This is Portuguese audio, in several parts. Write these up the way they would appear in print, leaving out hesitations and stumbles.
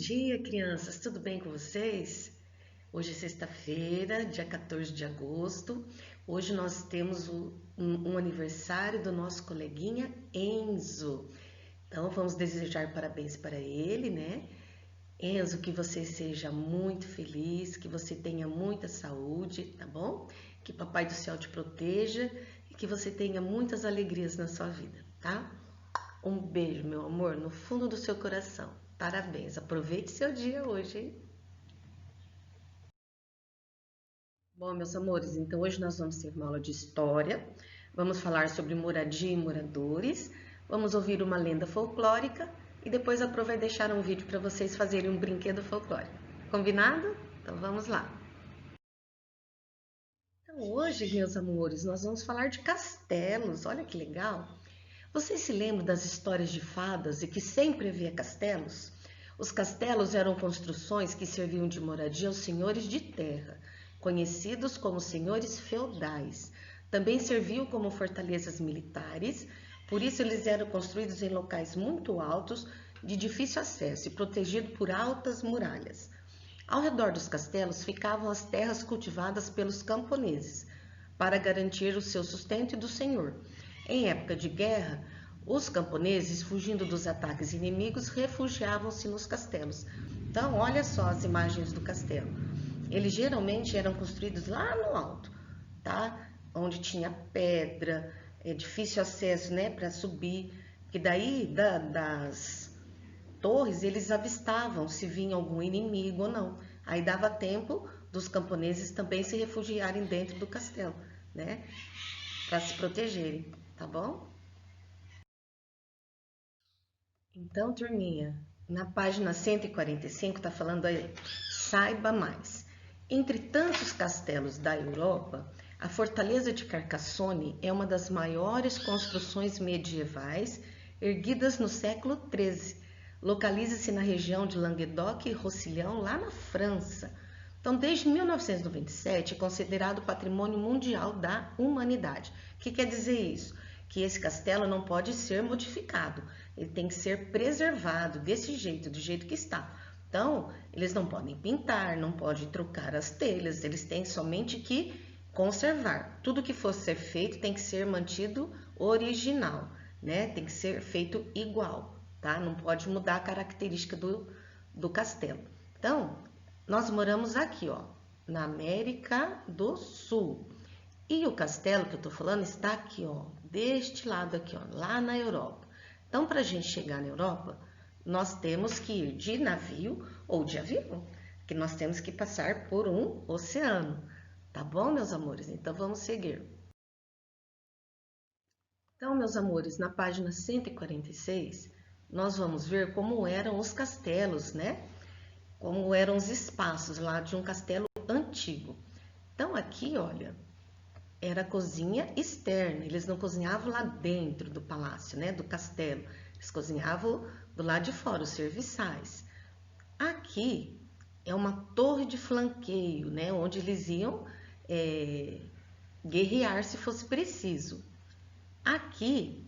dia, crianças! Tudo bem com vocês? Hoje é sexta-feira, dia 14 de agosto. Hoje nós temos um aniversário do nosso coleguinha Enzo. Então vamos desejar parabéns para ele, né? Enzo, que você seja muito feliz, que você tenha muita saúde, tá bom? Que Papai do Céu te proteja e que você tenha muitas alegrias na sua vida, tá? Um beijo, meu amor, no fundo do seu coração. Parabéns, aproveite seu dia hoje, hein? Bom, meus amores, então hoje nós vamos ter uma aula de história. Vamos falar sobre moradia e moradores. Vamos ouvir uma lenda folclórica e depois a Pro vai deixar um vídeo para vocês fazerem um brinquedo folclórico. Combinado? Então vamos lá. Então hoje, meus amores, nós vamos falar de castelos. Olha que legal! Vocês se lembram das histórias de fadas e que sempre havia castelos? Os castelos eram construções que serviam de moradia aos senhores de terra, conhecidos como senhores feudais. Também serviam como fortalezas militares, por isso eles eram construídos em locais muito altos, de difícil acesso e protegidos por altas muralhas. Ao redor dos castelos ficavam as terras cultivadas pelos camponeses, para garantir o seu sustento e do senhor. Em época de guerra, os camponeses, fugindo dos ataques inimigos, refugiavam-se nos castelos. Então, olha só as imagens do castelo. Eles geralmente eram construídos lá no alto, tá? Onde tinha pedra, é difícil acesso, né, para subir. Que daí das torres eles avistavam se vinha algum inimigo ou não. Aí dava tempo dos camponeses também se refugiarem dentro do castelo, né, para se protegerem, tá bom? Então, turminha, na página 145 está falando aí, saiba mais. Entre tantos castelos da Europa, a fortaleza de Carcassonne é uma das maiores construções medievais erguidas no século XIII. Localiza-se na região de Languedoc e Roussillon, lá na França. Então, desde 1997, é considerado Patrimônio Mundial da Humanidade. O que quer dizer isso? Que esse castelo não pode ser modificado, ele tem que ser preservado desse jeito, do jeito que está. Então, eles não podem pintar, não podem trocar as telhas, eles têm somente que conservar. Tudo que for ser feito tem que ser mantido original, né? Tem que ser feito igual, tá? Não pode mudar a característica do castelo. Então, nós moramos aqui, ó, na América do Sul. E o castelo que eu tô falando está aqui, ó, deste lado aqui, ó, lá na Europa. Então, para a gente chegar na Europa, nós temos que ir de navio ou de avião, que nós temos que passar por um oceano. Tá bom, meus amores? Então, vamos seguir. Então, meus amores, na página 146, nós vamos ver como eram os castelos, né? Como eram os espaços lá de um castelo antigo. Então, aqui, olha, era a cozinha externa, eles não cozinhavam lá dentro do palácio, né, do castelo, eles cozinhavam do lado de fora, os serviçais. Aqui é uma torre de flanqueio, né, onde eles iam guerrear se fosse preciso. Aqui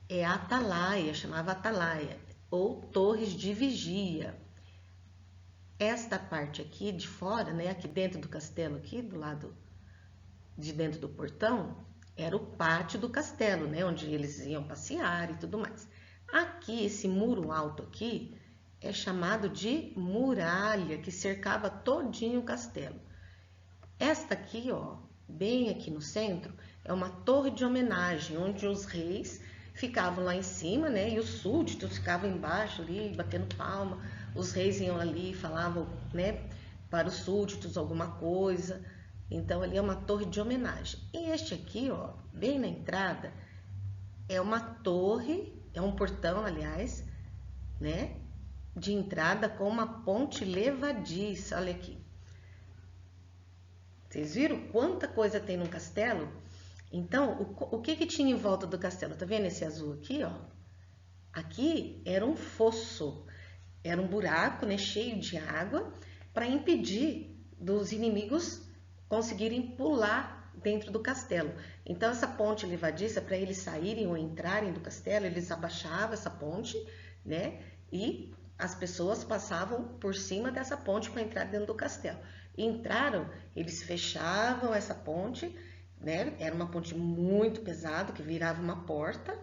é a atalaia, chamava atalaia, ou torres de vigia. Esta parte aqui de fora, né, aqui dentro do castelo, aqui do lado de dentro do portão, era o pátio do castelo, né, onde eles iam passear e tudo mais. Aqui, esse muro alto aqui, é chamado de muralha, que cercava todinho o castelo. Esta aqui, ó, bem aqui no centro, é uma torre de homenagem, onde os reis ficavam lá em cima, né, e os súditos ficavam embaixo ali, batendo palma. Os reis iam ali e falavam, né, para os súditos alguma coisa. Então, ali é uma torre de homenagem. E este aqui, ó, bem na entrada, é uma torre, é um portão, aliás, né, de entrada com uma ponte levadiça. Olha aqui. Vocês viram quanta coisa tem no castelo? Então, o que tinha em volta do castelo? Tá vendo esse azul aqui, ó? Aqui era um fosso, era um buraco, né, cheio de água, para impedir dos inimigos conseguirem pular dentro do castelo. Então, essa ponte levadiça, para eles saírem ou entrarem do castelo, eles abaixavam essa ponte, né, e as pessoas passavam por cima dessa ponte para entrar dentro do castelo. Entraram, eles fechavam essa ponte, né? Era uma ponte muito pesada que virava uma porta,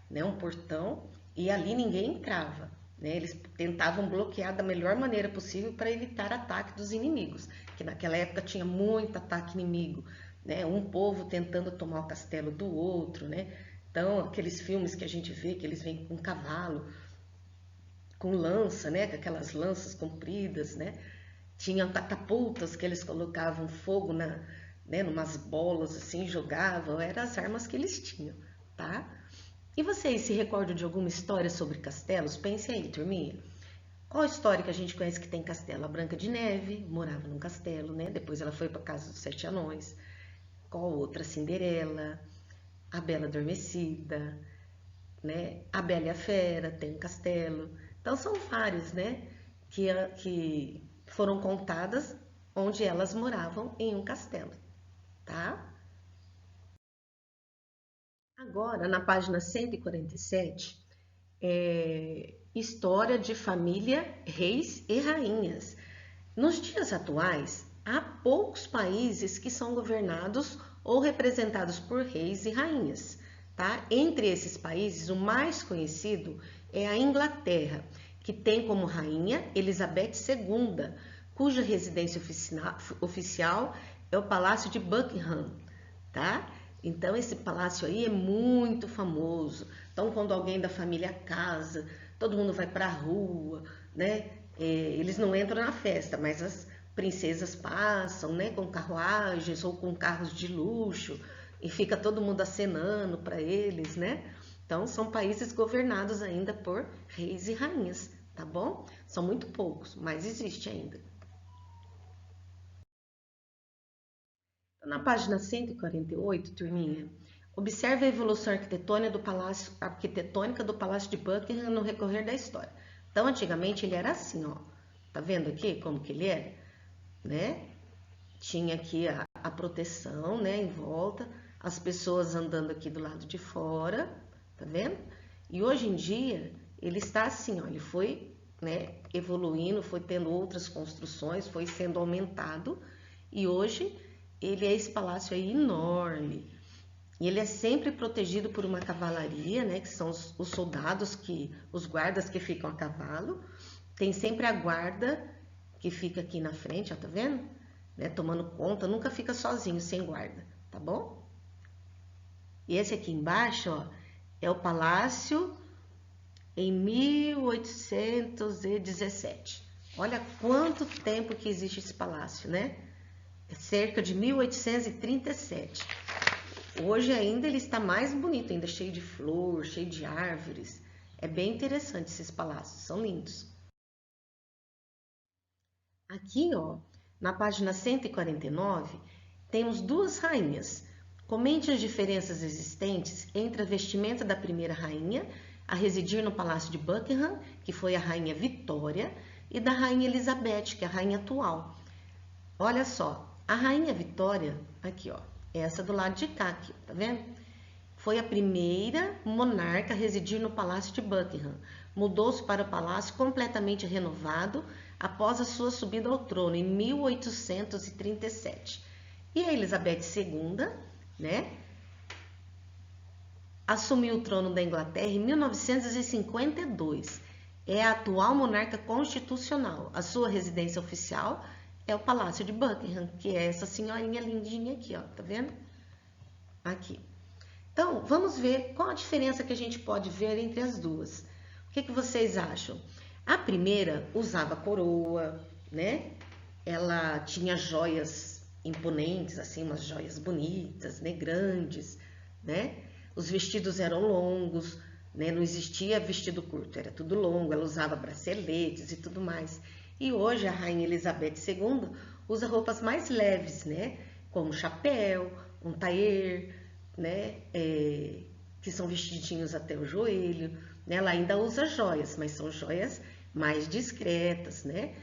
né? Um portão, e ali ninguém entrava, né? Eles tentavam bloquear da melhor maneira possível para evitar ataque dos inimigos, que naquela época tinha muito ataque inimigo, né? Um povo tentando tomar o castelo do outro, né? Então, aqueles filmes que a gente vê que eles vêm com cavalo, com lança, né? Com aquelas lanças compridas, né? Tinham catapultas que eles colocavam fogo né? Numas bolas assim, jogavam. Eram as armas que eles tinham, tá? E vocês se recordam de alguma história sobre castelos? Pense aí, turminha. Qual história que a gente conhece que tem castelo? A Branca de Neve morava num castelo, né? Depois ela foi para casa dos Sete Anões. Qual outra? Cinderela, a Bela Adormecida, né? A Bela e a Fera tem um castelo. Então são vários, né? Que foram contadas onde elas moravam em um castelo, tá? Agora, na página 147, história de família, reis e rainhas. Nos dias atuais, há poucos países que são governados ou representados por reis e rainhas, tá? Entre esses países, o mais conhecido é a Inglaterra, que tem como rainha Elizabeth II, cuja residência oficial é o Palácio de Buckingham, tá? Então esse palácio aí é muito famoso. Então quando alguém da família casa, todo mundo vai para a rua, né? Eles não entram na festa, mas as princesas passam, né? Com carruagens ou com carros de luxo e fica todo mundo acenando para eles, né? Então são países governados ainda por reis e rainhas, tá bom? São muito poucos, mas existe ainda. Na página 148, turminha, observe a evolução arquitetônica do Palácio de Buckingham no recorrer da história. Então, antigamente ele era assim, ó. Tá vendo aqui como que ele é? Né? Tinha aqui a proteção, né, em volta, as pessoas andando aqui do lado de fora, tá vendo? E hoje em dia ele está assim, ó, ele foi, né, evoluindo, foi tendo outras construções, foi sendo aumentado e hoje ele é esse palácio aí enorme. E ele é sempre protegido por uma cavalaria, né, que são os soldados, os guardas que ficam a cavalo. Tem sempre a guarda que fica aqui na frente, ó, tá vendo? Né, tomando conta, nunca fica sozinho, sem guarda, tá bom? E esse aqui embaixo, ó, é o palácio em 1817. Olha quanto tempo que existe esse palácio, né? É cerca de 1837. Hoje ainda ele está mais bonito, ainda cheio de flor, cheio de árvores. É bem interessante esses palácios, são lindos. Aqui, ó, na página 149, temos duas rainhas. Comente as diferenças existentes entre a vestimenta da primeira rainha, a residir no Palácio de Buckingham, que foi a rainha Vitória, e da rainha Elizabeth, que é a rainha atual. Olha só, a rainha Vitória, aqui ó, essa do lado de cá, aqui, tá vendo? Foi a primeira monarca a residir no Palácio de Buckingham. Mudou-se para o palácio completamente renovado após a sua subida ao trono em 1837. E a Elizabeth II, né, assumiu o trono da Inglaterra em 1952. É a atual monarca constitucional. A sua residência oficial é o Palácio de Buckingham, que é essa senhorinha lindinha aqui, ó, tá vendo? Aqui. Então, vamos ver qual a diferença que a gente pode ver entre as duas. O que vocês acham? A primeira usava coroa, né? Ela tinha joias imponentes, assim, umas joias bonitas, né? Grandes, né? Os vestidos eram longos, né? Não existia vestido curto, era tudo longo. Ela usava braceletes e tudo mais. E hoje a Rainha Elizabeth II usa roupas mais leves, né? Como chapéu, um tailleur, né? Que são vestidinhos até o joelho. Né? Ela ainda usa joias, mas são joias mais discretas, né?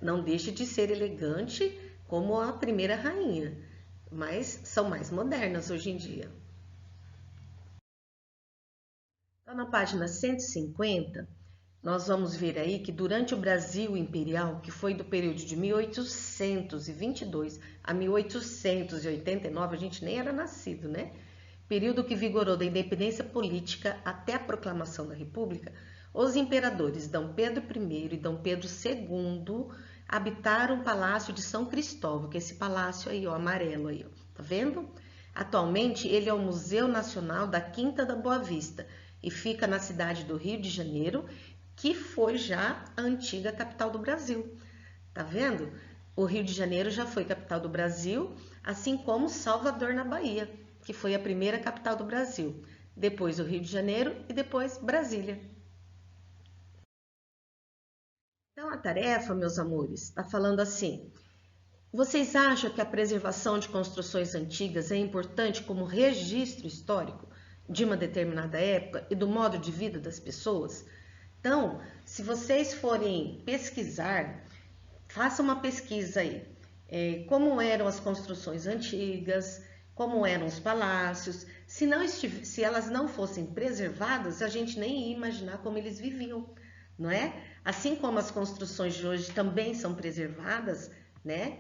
Não deixa de ser elegante como a primeira rainha, mas são mais modernas hoje em dia. Então, na página 150, nós vamos ver aí que durante o Brasil Imperial, que foi do período de 1822 a 1889, a gente nem era nascido, né? Período que vigorou da independência política até a proclamação da República, os imperadores Dom Pedro I e Dom Pedro II habitaram o Palácio de São Cristóvão, que é esse palácio aí, ó, amarelo aí, ó, tá vendo? Atualmente, ele é o Museu Nacional da Quinta da Boa Vista e fica na cidade do Rio de Janeiro, que foi já a antiga capital do Brasil. Tá vendo? O Rio de Janeiro já foi capital do Brasil, assim como Salvador, na Bahia, que foi a primeira capital do Brasil. Depois o Rio de Janeiro e depois Brasília. Então, a tarefa, meus amores, está falando assim: vocês acham que a preservação de construções antigas é importante como registro histórico de uma determinada época e do modo de vida das pessoas? Então, se vocês forem pesquisar, façam uma pesquisa aí. Como eram as construções antigas, como eram os palácios. Se elas não fossem preservadas, a gente nem ia imaginar como eles viviam, não é? Assim como as construções de hoje também são preservadas, né?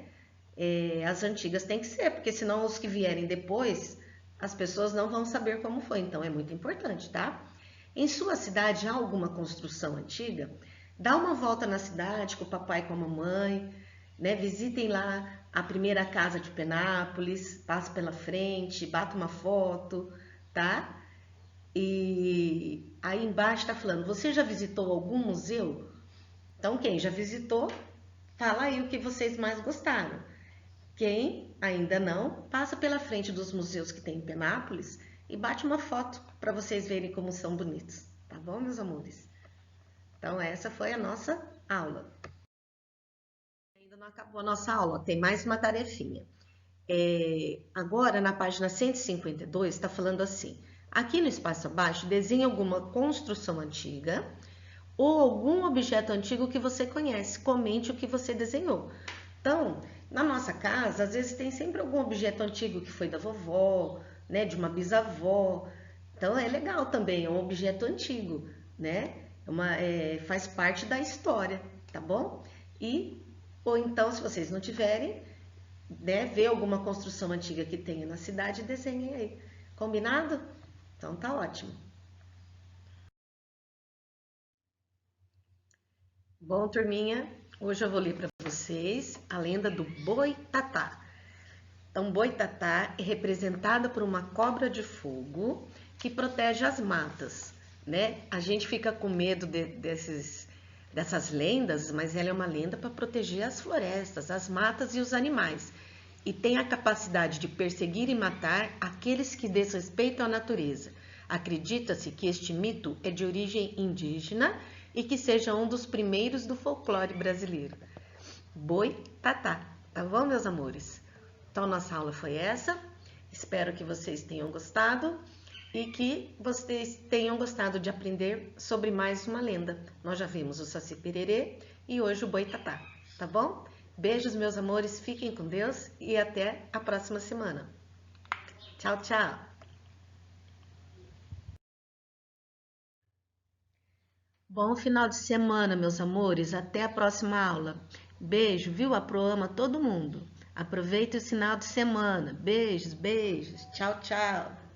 As antigas têm que ser, porque senão os que vierem depois, as pessoas não vão saber como foi. Então é muito importante, tá? Em sua cidade há alguma construção antiga? Dá uma volta na cidade com o papai e com a mamãe, né? Visitem lá a primeira casa de Penápolis, passe pela frente, bata uma foto, tá? E aí embaixo está falando, você já visitou algum museu? Então quem já visitou, fala aí o que vocês mais gostaram. Quem ainda não, passa pela frente dos museus que tem em Penápolis e bate uma foto para vocês verem como são bonitos, tá bom, meus amores? Então essa foi a nossa aula. Ainda não acabou a nossa aula, tem mais uma tarefinha. Agora, na página 152, está falando assim: aqui no espaço abaixo, desenhe alguma construção antiga ou algum objeto antigo que você conhece. Comente o que você desenhou. Então, na nossa casa, às vezes tem sempre algum objeto antigo que foi da vovó, né, de uma bisavó. Então, é legal também, é um objeto antigo, né? Faz parte da história, tá bom? Ou então, se vocês não tiverem, né, ver alguma construção antiga que tenha na cidade e desenhem aí. Combinado? Então tá ótimo. Bom, turminha, hoje eu vou ler para vocês a lenda do Boitatá. Então, Boitatá é representada por uma cobra de fogo que protege as matas, né? A gente fica com medo dessas lendas, mas ela é uma lenda para proteger as florestas, as matas e os animais. E tem a capacidade de perseguir e matar aqueles que desrespeitam a natureza. Acredita-se que este mito é de origem indígena e que seja um dos primeiros do folclore brasileiro. Boitatá, tá bom, meus amores? Então, nossa aula foi essa. Espero que vocês tenham gostado e que vocês tenham gostado de aprender sobre mais uma lenda. Nós já vimos o Saci Pererê e hoje o Boitatá, tá bom? Beijos, meus amores, fiquem com Deus e até a próxima semana. Tchau, tchau! Bom final de semana, meus amores. Até a próxima aula. Beijo, viu? A Pro ama todo mundo. Aproveite o final de semana. Beijos, beijos. Tchau, tchau.